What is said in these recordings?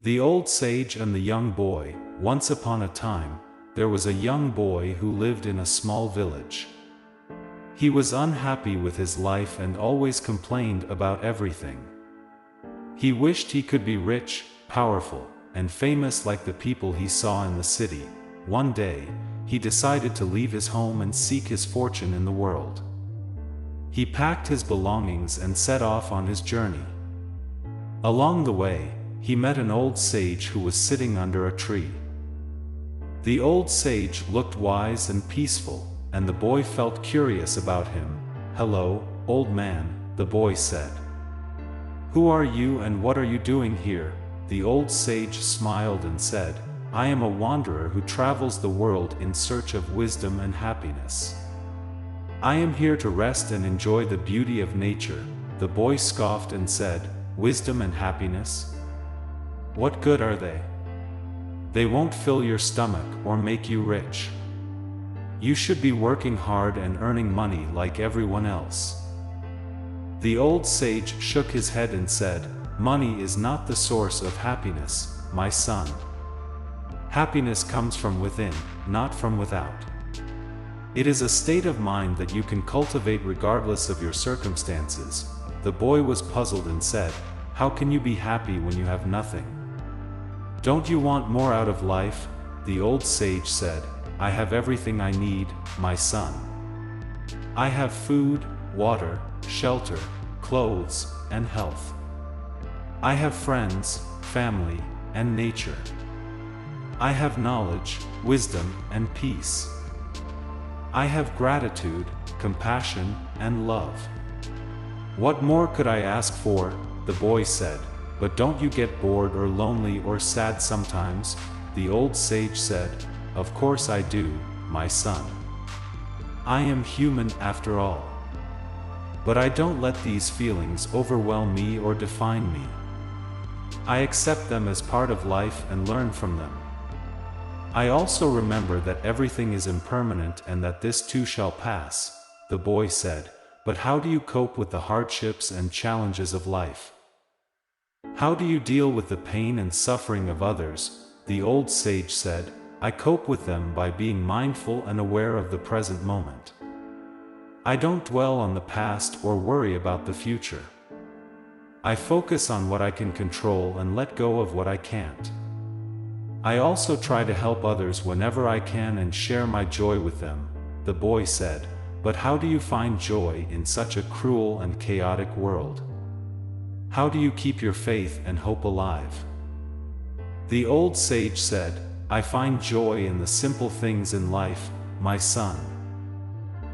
The Old Sage and the Young Boy. Once upon a time, there was a young boy who lived in a small village. He was unhappy with his life and always complained about everything. He wished he could be rich, powerful, and famous like the people he saw in the city. One day, he decided to leave his home and seek his fortune in the world. He packed his belongings and set off on his journey. Along the way, he met an old sage who was sitting under a tree. The old sage looked wise and peaceful, and the boy felt curious about him. "Hello, old man," the boy said. "Who are you and what are you doing here?" The old sage smiled and said, "I am a wanderer who travels the world in search of wisdom and happiness. I am here to rest and enjoy the beauty of nature." The boy scoffed and said, "Wisdom and happiness? What good are they? They won't fill your stomach or make you rich. You should be working hard and earning money like everyone else." The old sage shook his head and said, "Money is not the source of happiness, my son. Happiness comes from within, not from without. It is a state of mind that you can cultivate regardless of your circumstances." The boy was puzzled and said, "How can you be happy when you have nothing? Don't you want more out of life?" The old sage said, "I have everything I need, my son. I have food, water, shelter, clothes, and health. I have friends, family, and nature. I have knowledge, wisdom, and peace. I have gratitude, compassion, and love. What more could I ask for?" the boy said. "But don't you get bored or lonely or sad sometimes?" The old sage said, "Of course I do, my son. I am human after all. But I don't let these feelings overwhelm me or define me. I accept them as part of life and learn from them. I also remember that everything is impermanent and that this too shall pass." The boy said, "But how do you cope with the hardships and challenges of life? How do you deal with the pain and suffering of others?" The old sage said, "I cope with them by being mindful and aware of the present moment. I don't dwell on the past or worry about the future. I focus on what I can control and let go of what I can't. I also try to help others whenever I can and share my joy with them." The boy said, "But how do you find joy in such a cruel and chaotic world? How do you keep your faith and hope alive?" The old sage said, "I find joy in the simple things in life, my son.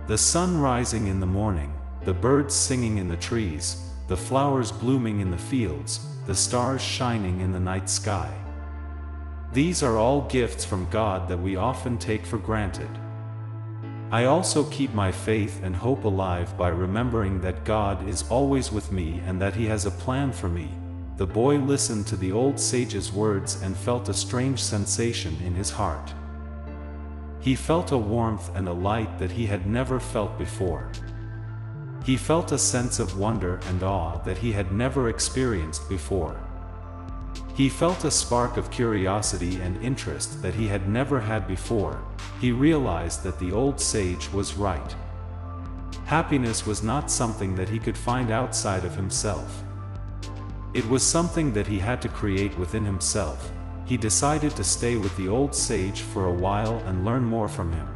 The sun rising in the morning, the birds singing in the trees, the flowers blooming in the fields, the stars shining in the night sky. These are all gifts from God that we often take for granted. I also keep my faith and hope alive by remembering that God is always with me and that He has a plan for me." The boy listened to the old sage's words and felt a strange sensation in his heart. He felt a warmth and a light that he had never felt before. He felt a sense of wonder and awe that he had never experienced before. He felt a spark of curiosity and interest that he had never had before. He realized that the old sage was right. Happiness was not something that he could find outside of himself. It was something that he had to create within himself. He decided to stay with the old sage for a while and learn more from him.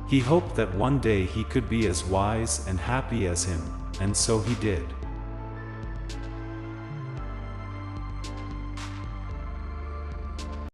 He hoped that one day he could be as wise and happy as him, and so he did.